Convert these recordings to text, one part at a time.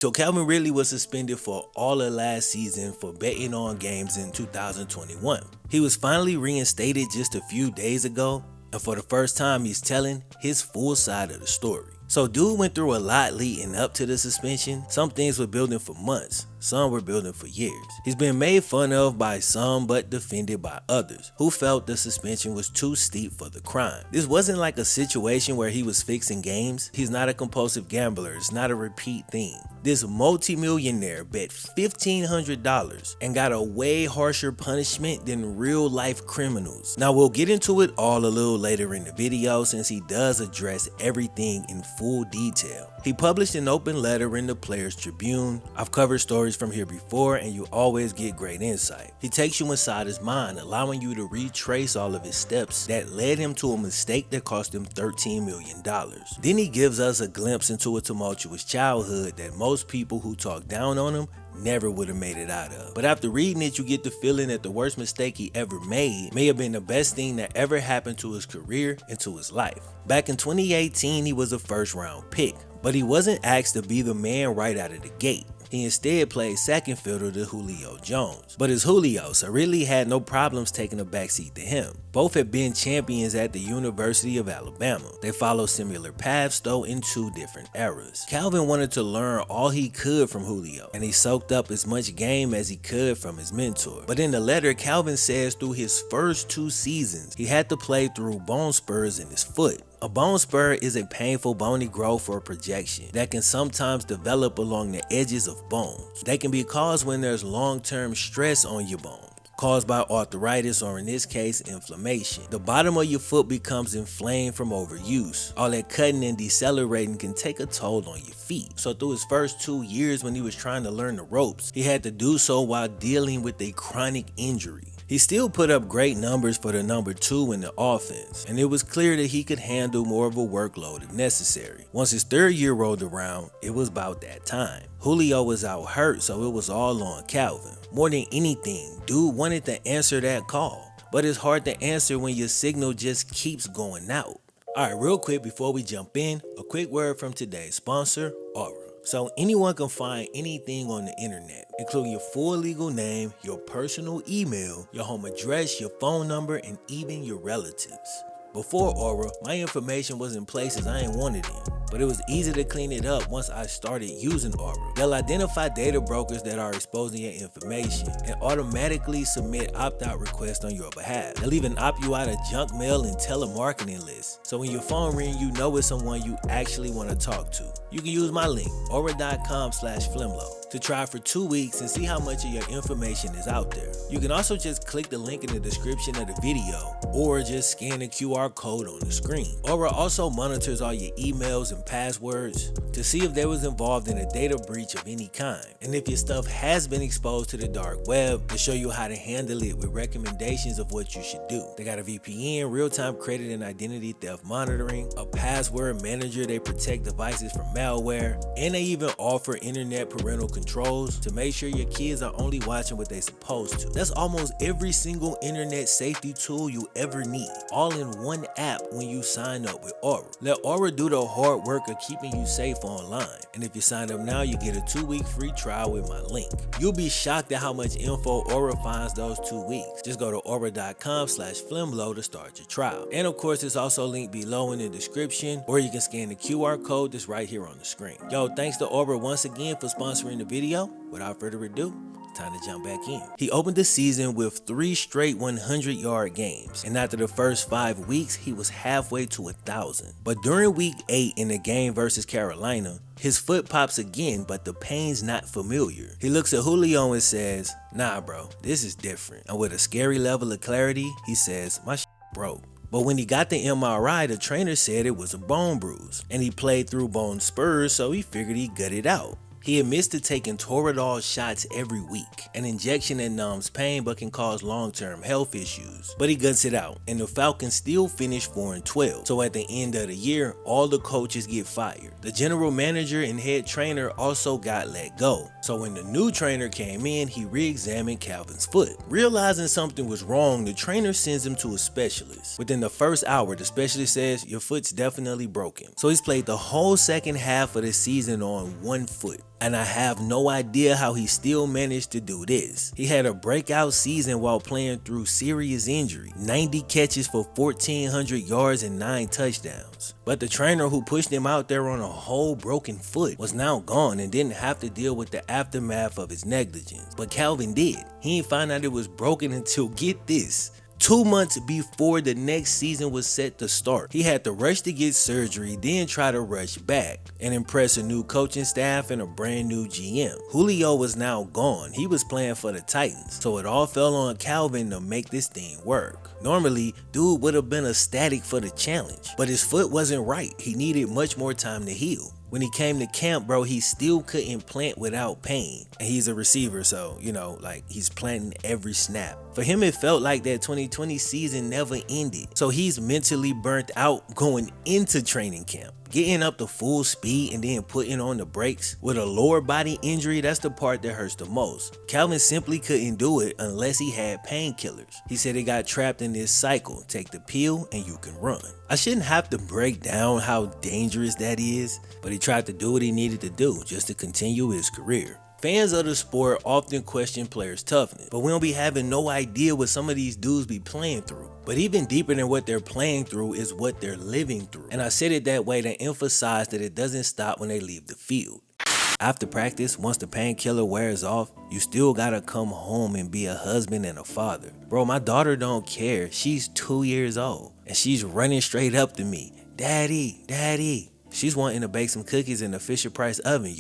So Calvin Ridley was suspended for all of last season for betting on games in 2021. He was finally reinstated just a few days ago, and for the first time he's telling his full side of the story. So dude went through a lot leading up to the suspension. Some things were building for months, some were building for years. He's been made fun of by some but defended by others who felt the suspension was too steep for the crime. This wasn't like a situation where he was fixing games. He's not a compulsive gambler, it's not a repeat thing. This multimillionaire bet $1,500 and got a way harsher punishment than real life criminals. Now we'll get into it all a little later in the video since he does address everything in full detail. He published an open letter in the Players Tribune. I've covered stories from here before and you always get great insight. He takes you inside his mind, allowing you to retrace all of his steps that led him to a mistake that cost him $13 million. Then he gives us a glimpse into a tumultuous childhood that most people who talk down on him never would have made it out of. But after reading it, you get the feeling that the worst mistake he ever made may have been the best thing that ever happened to his career and to his life. Back in 2018, he was a first round pick, but he wasn't asked to be the man right out of the gate. He instead played second fiddle to Julio Jones. But it's Julio, so Ridley had no problems taking a backseat to him. Both have been champions at the University of Alabama. They follow similar paths though in two different eras. Calvin wanted to learn all he could from Julio, and he soaked up as much game as he could from his mentor. But in the letter, Calvin says through his first 2 seasons, he had to play through bone spurs in his foot. A bone spur is a painful bony growth or projection that can sometimes develop along the edges of bones. They can be caused when there's long-term stress on your bones, caused by arthritis or in this case inflammation. The bottom of your foot becomes inflamed from overuse. All that cutting and decelerating can take a toll on your feet. So through his first 2 years when he was trying to learn the ropes, he had to do so while dealing with a chronic injury. He still put up great numbers for the number 2 in the offense, and it was clear that he could handle more of a workload if necessary. Once his 3rd year rolled around, it was about that time. Julio was out hurt, so it was all on Calvin. More than anything, dude wanted to answer that call, but it's hard to answer when your signal just keeps going out. Alright, real quick before we jump in, a quick word from today's sponsor, Aura. So anyone can find anything on the internet, including your full legal name, your personal email, your home address, your phone number, and even your relatives. Before Aura, my information was in places I ain't wanted in, but it was easy to clean it up once I started using Aura. They'll identify data brokers that are exposing your information and automatically submit opt-out requests on your behalf. They'll even opt you out of junk mail and telemarketing lists, so when your phone rings, you know it's someone you actually want to talk to. You can use my link, aura.com/FlemLo, to try for 2 weeks and see how much of your information is out there. You can also just click the link in the description of the video or just scan the QR code on the screen. Aura also monitors all your emails and passwords to see if they was involved in a data breach of any kind, and if your stuff has been exposed to the dark web, to show you how to handle it with recommendations of what you should do. They got a VPN, real-time credit and identity theft monitoring, a password manager, they protect devices from malware, and they even offer internet parental controls to make sure your kids are only watching what they're supposed to. That's almost every single internet safety tool you ever need, all in one app when you sign up with Aura. Let Aura do the hard work of keeping you safe online, and if you sign up now, you get a 2-week free trial with my link. You'll be shocked at how much info Aura finds those 2 weeks. Just go to aura.com/FlemLo to start your trial. And of course, it's also linked below in the description, or you can scan the QR code that's right here on the screen. Yo, thanks to Aura once again for sponsoring the video. Without further ado, time to jump back in. He opened the season with 3 straight 100-yard games, and after the first 5 weeks, he was halfway to 1,000. But during week 8 in the game versus Carolina, his foot pops again, but the pain's not familiar. He looks at Julio and says, "Nah bro, this is different." And with a scary level of clarity, he says, "My shit broke." But when he got the MRI, the trainer said it was a bone bruise, and he played through bone spurs, so he figured he'd gut it out. He admits to taking Toradol shots every week, an injection that numbs pain but can cause long-term health issues. But he guts it out, and the Falcons still finish 4-12. So at the end of the year, all the coaches get fired. The general manager and head trainer also got let go. So when the new trainer came in, he re-examined Calvin's foot. Realizing something was wrong, the trainer sends him to a specialist. Within the first hour, the specialist says, "Your foot's definitely broken." So he's played the whole second half of the season on one foot. And I have no idea how he still managed to do this. He had a breakout season while playing through serious injury, 90 catches for 1,400 yards and 9 touchdowns. But the trainer who pushed him out there on a whole broken foot was now gone and didn't have to deal with the aftermath of his negligence. But Calvin did. He didn't find out it was broken until, get this, 2 months before the next season was set to start. He had to rush to get surgery, then try to rush back and impress a new coaching staff and a brand new GM. Julio was now gone. He was playing for the Titans, so it all fell on Calvin to make this thing work. Normally, dude would have been ecstatic for the challenge, but his foot wasn't right. He needed much more time to heal. When he came to camp, bro, he still couldn't plant without pain. And he's a receiver, so, like he's planting every snap. For him, it felt like that 2020 season never ended. So he's mentally burnt out going into training camp. Getting up to full speed and then putting on the brakes with a lower body injury, that's the part that hurts the most. Calvin simply couldn't do it unless he had painkillers. He said he got trapped in this cycle. Take the pill and you can run. I shouldn't have to break down how dangerous that is, but he tried to do what he needed to do just to continue his career. Fans of the sport often question players' toughness, but we don't be having no idea what some of these dudes be playing through. But even deeper than what they're playing through is what they're living through. And I said it that way to emphasize that it doesn't stop when they leave the field. After practice, once the painkiller wears off, you still gotta come home and be a husband and a father. Bro, my daughter don't care. She's 2 years old and she's running straight up to me. Daddy, daddy. She's wanting to bake some cookies in the Fisher-Price oven,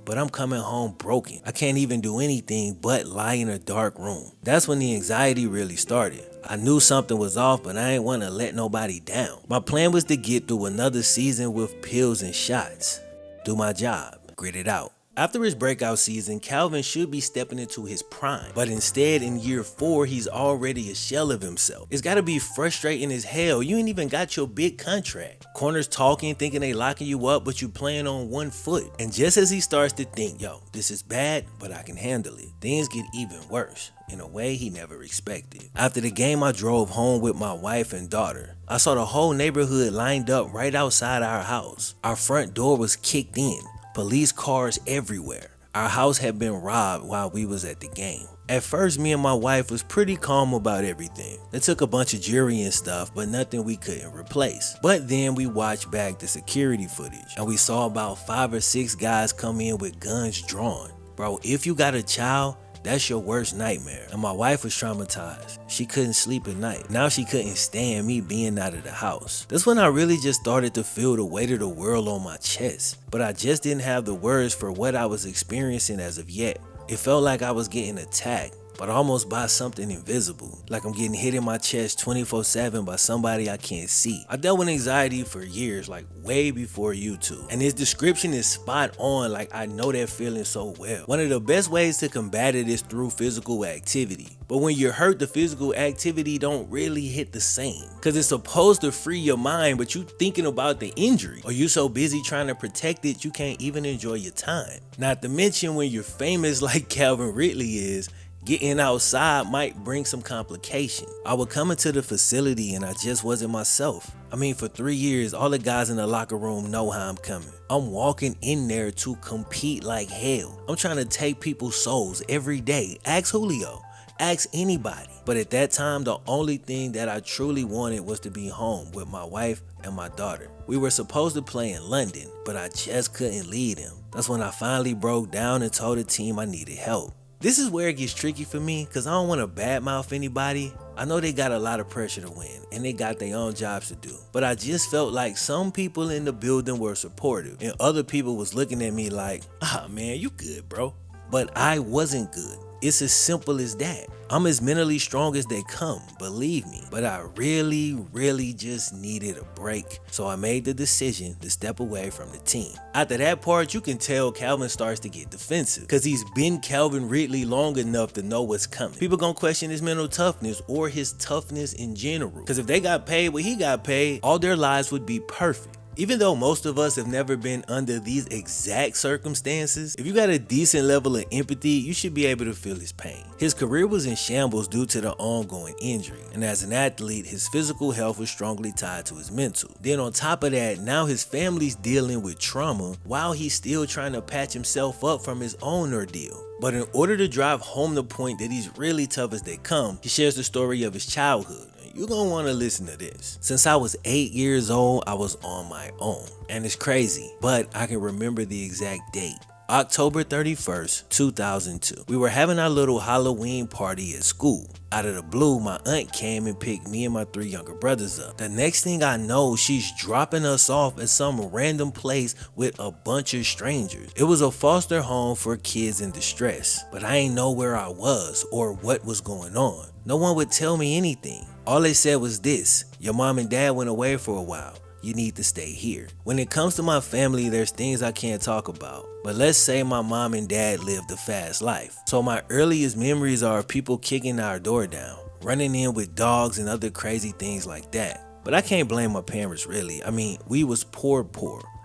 but I'm coming home broken. I can't even do anything but lie in a dark room. That's when the anxiety really started. I knew something was off, but I ain't want to let nobody down. My plan was to get through another season with pills and shots. Do my job, grit it out. After his breakout season, Calvin should be stepping into his prime, but instead in year 4, he's already a shell of himself. It's gotta be frustrating as hell. You ain't even got your big contract. Corners talking, thinking they locking you up, but you playing on 1 foot. And just as he starts to think, yo, this is bad, but I can handle it, things get even worse in a way he never expected. After the game, I drove home with my wife and daughter. I saw the whole neighborhood lined up right outside our house. Our front door was kicked in. Police cars everywhere. Our house had been robbed while we was at the game. At first, me and my wife was pretty calm about everything. They took a bunch of jewelry and stuff, but nothing we couldn't replace. But then we watched back the security footage, and we saw about 5 or 6 guys come in with guns drawn. Bro, if you got a child, that's your worst nightmare. And my wife was traumatized. She couldn't sleep at night. Now she couldn't stand me being out of the house. That's when I really just started to feel the weight of the world on my chest. But I just didn't have the words for what I was experiencing as of yet. It felt like I was getting attacked, but almost by something invisible. Like I'm getting hit in my chest 24/7 by somebody I can't see. I dealt with anxiety for years, like way before YouTube. And his description is spot on, like I know that feeling so well. One of the best ways to combat it is through physical activity. But when you're hurt, the physical activity don't really hit the same. Cause it's supposed to free your mind, but you thinking about the injury. Or you so busy trying to protect it, you can't even enjoy your time. Not to mention when you're famous like Calvin Ridley is, getting outside might bring some complication. I would come into the facility and I just wasn't myself. I mean, for 3 years, all the guys in the locker room know how I'm coming. I'm walking in there to compete like hell. I'm trying to take people's souls every day. Ask Julio. Ask anybody. But at that time, the only thing that I truly wanted was to be home with my wife and my daughter. We were supposed to play in London, but I just couldn't lead them. That's when I finally broke down and told the team I needed help. This is where it gets tricky for me because I don't want to badmouth anybody. I know they got a lot of pressure to win and they got their own jobs to do. But I just felt like some people in the building were supportive and other people was looking at me like, man, you good, bro. But I wasn't good. It's as simple as that. I'm as mentally strong as they come, believe me. But I really just needed a break. So I made the decision to step away from the team. After that part, you can tell Calvin starts to get defensive because he's been Calvin Ridley long enough to know what's coming. People gonna question his mental toughness or his toughness in general. Because if they got paid what he got paid, all their lives would be perfect. Even though most of us have never been under these exact circumstances, if you got a decent level of empathy, you should be able to feel his pain. His career was in shambles due to the ongoing injury, and as an athlete, his physical health was strongly tied to his mental. Then on top of that, now his family's dealing with trauma while he's still trying to patch himself up from his own ordeal. But in order to drive home the point that he's really tough as they come, he shares the story of his childhood. You're gonna wanna listen to this. Since I was 8 years old, I was on my own. And it's crazy, but I can remember the exact date. October 31st, 2002. We were having our little Halloween party at school. Out of the blue, my aunt came and picked me and my 3 younger brothers up. The next thing I know, she's dropping us off at some random place with a bunch of strangers. It was a foster home for kids in distress, but I ain't know where I was or what was going on. No one would tell me anything. All they said was this: your mom and dad went away for a while. You need to stay here. When it comes to my family, there's things I can't talk about. But let's say my mom and dad lived a fast life. So my earliest memories are of people kicking our door down, running in with dogs and other crazy things like that. But I can't blame my parents really. I mean, we was poor.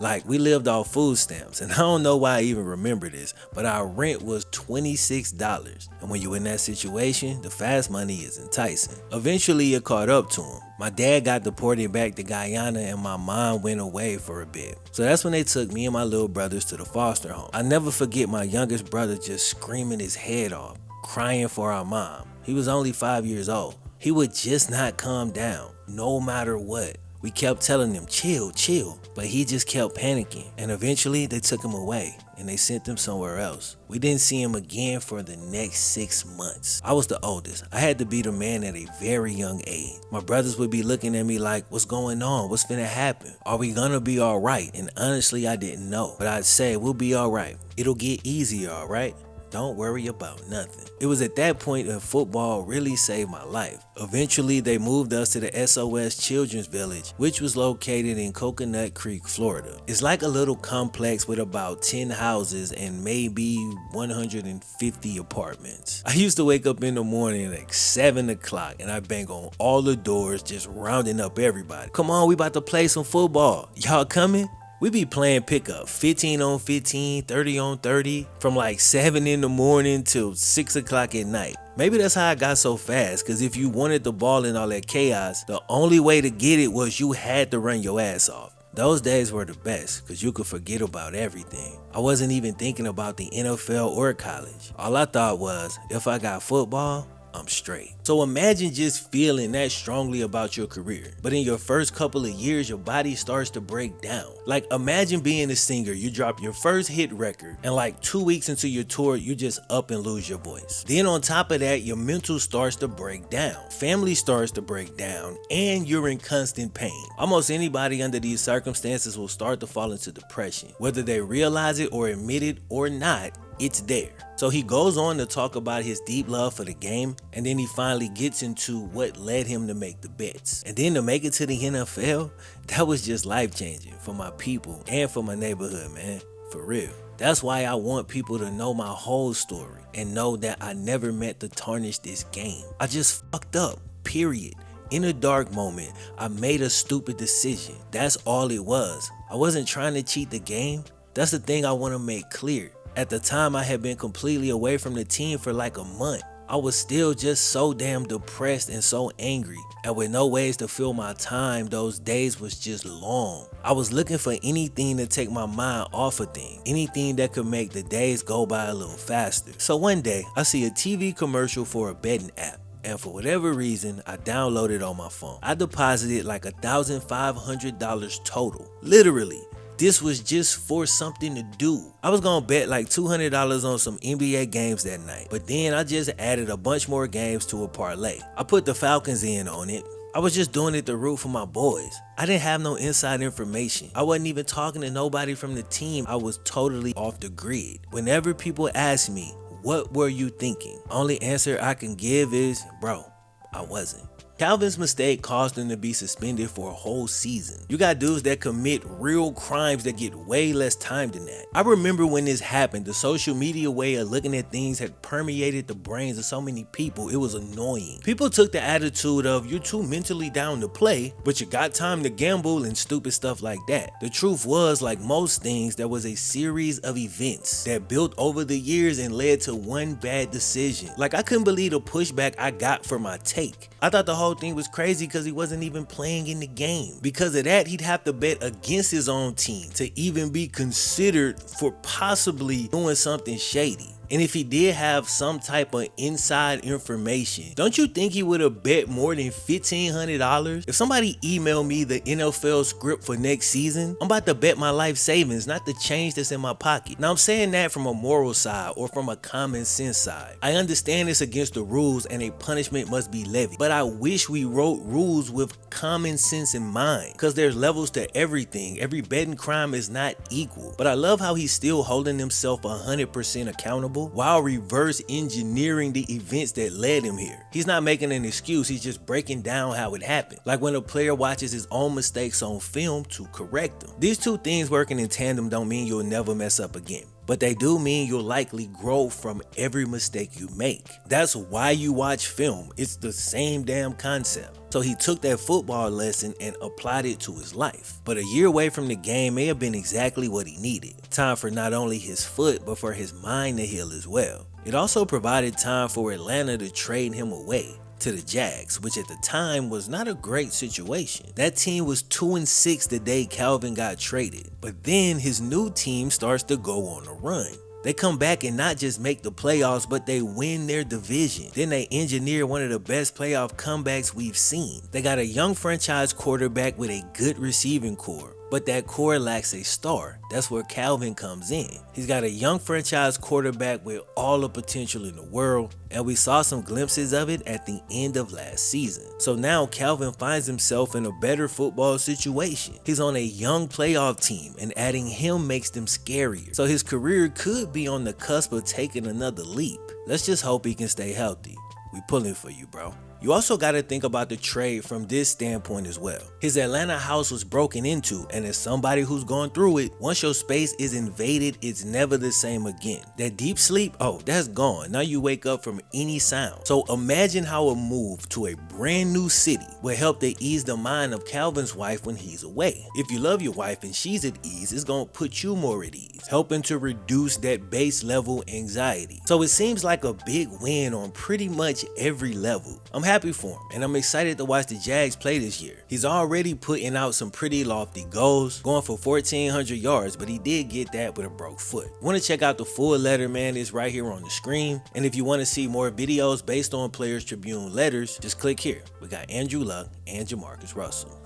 Like, we lived off food stamps, and I don't know why I even remember this, but our rent was $26. And when you're in that situation, the fast money is enticing. Eventually, it caught up to him. My dad got deported back to Guyana, and my mom went away for a bit. So that's when they took me and my little brothers to the foster home. I never forget my youngest brother just screaming his head off, crying for our mom. He was only 5 years old. He would just not calm down, no matter what. We kept telling him, chill, but he just kept panicking, and eventually they took him away and they sent him somewhere else. We didn't see him again for the next 6 months. I was the oldest. I had to be the man at a very young age. My brothers would be looking at me like, what's going on? What's finna happen? Are we gonna be all right? And honestly, I didn't know, but I'd say, we'll be all right. It'll get easier, all right? Don't worry about nothing. It was at that point that football really saved my life. Eventually, they moved us to the SOS Children's Village, which was located in Coconut Creek, Florida. It's like a little complex with about 10 houses and maybe 150 apartments. I used to wake up in the morning at like 7 o'clock and I bang on all the doors, just rounding up everybody. Come on, we about to play some football. Y'all coming? We be playing pickup 15 on 15, 30 on 30 from like 7 in the morning till 6 o'clock at night. Maybe that's how I got so fast, because if you wanted the ball in all that chaos, the only way to get it was you had to run your ass off. Those days were the best because you could forget about everything. I wasn't even thinking about the NFL or college. All I thought was, if I got football, I'm straight. So imagine just feeling that strongly about your career, but in your first couple of years, your body starts to break down. Like, imagine being a singer, you drop your first hit record, and like 2 weeks into your tour, you just up and lose your voice. Then on top of that, your mental starts to break down, family starts to break down, and you're in constant pain. Almost anybody under these circumstances will start to fall into depression. Whether they realize it or admit it or not, it's there. So he goes on to talk about his deep love for the game, and then he finally gets into what led him to make the bets. And then to make it to the NFL, that was just life-changing for my people and for my neighborhood, man. For real. That's why I want people to know my whole story and know that I never meant to tarnish this game. I just fucked up, period. In a dark moment, I made a stupid decision. That's all it was. I wasn't trying to cheat the game. That's the thing I want to make clear. At the time, I had been completely away from the team for like a month. I was still just so damn depressed and so angry, and with no ways to fill my time, those days was just long. I was looking for anything to take my mind off of things, anything that could make the days go by a little faster. So one day, I see a TV commercial for a betting app, and for whatever reason, I downloaded it on my phone. I deposited like $1,500 total, literally. This was just for something to do. I was gonna bet like $200 on some NBA games that night, but then I just added a bunch more games to a parlay. I put the Falcons in on it. I was just doing it to root for my boys. I didn't have no inside information. I wasn't even talking to nobody from the team. I was totally off the grid. Whenever people ask me, what were you thinking? Only answer I can give is, bro, I wasn't. Calvin's mistake caused him to be suspended for a whole season. You got dudes that commit real crimes that get way less time than that. I remember when this happened, the social media way of looking at things had permeated the brains of so many people, it was annoying. People took the attitude of, you're too mentally down to play, but you got time to gamble and stupid stuff like that. The truth was, like most things, there was a series of events that built over the years and led to one bad decision. Like, I couldn't believe the pushback I got for my take. I thought the whole thing was crazy because he wasn't even playing in the game. Because of that, he'd have to bet against his own team to even be considered for possibly doing something shady. And if he did have some type of inside information, don't you think he would have bet more than $1,500? If somebody emailed me the NFL script for next season, I'm about to bet my life savings, not the change that's in my pocket. Now, I'm saying that from a moral side or from a common sense side. I understand it's against the rules and a punishment must be levied, but I wish we wrote rules with common sense in mind, because there's levels to everything. Every betting crime is not equal. But I love how he's still holding himself 100% accountable while reverse engineering the events that led him here. He's not making an excuse, he's just breaking down how it happened. Like when a player watches his own mistakes on film to correct them. These two things working in tandem don't mean you'll never mess up again, but they do mean you'll likely grow from every mistake you make. That's why you watch film. It's the same damn concept. So he took that football lesson and applied it to his life. But a year away from the game may have been exactly what he needed. Time for not only his foot, but for his mind to heal as well. It also provided time for Atlanta to trade him away to the Jags, which at the time was not a great situation. That team was 2-6 the day Calvin got traded. But then his new team starts to go on a run. They come back and not just make the playoffs, but they win their division. Then they engineer one of the best playoff comebacks we've seen. They got a young franchise quarterback with a good receiving core, but that core lacks a star. That's where Calvin comes in. He's got a young franchise quarterback with all the potential in the world, and we saw some glimpses of it at the end of last season. So now Calvin finds himself in a better football situation. He's on a young playoff team, and adding him makes them scarier. So his career could be on the cusp of taking another leap. Let's just hope he can stay healthy. We pulling for you, bro. You also got to think about the trade from this standpoint as well. His Atlanta house was broken into, and as somebody who's gone through it, once your space is invaded, it's never the same again. That deep sleep, oh, that's gone. Now you wake up from any sound. So imagine how a move to a brand new city will help to ease the mind of Calvin's wife when he's away. If you love your wife and she's at ease, it's gonna put you more at ease, helping to reduce that base level anxiety. So it seems like a big win on pretty much every level. I'm happy for him, and I'm excited to watch the Jags play this year. He's already putting out some pretty lofty goals, going for 1,400 yards, but he did get that with a broke foot. Want to check out the full letter, man? It's right here on the screen. And if you want to see more videos based on Players Tribune letters, just click here. We got Andrew Luck and Jamarcus Russell.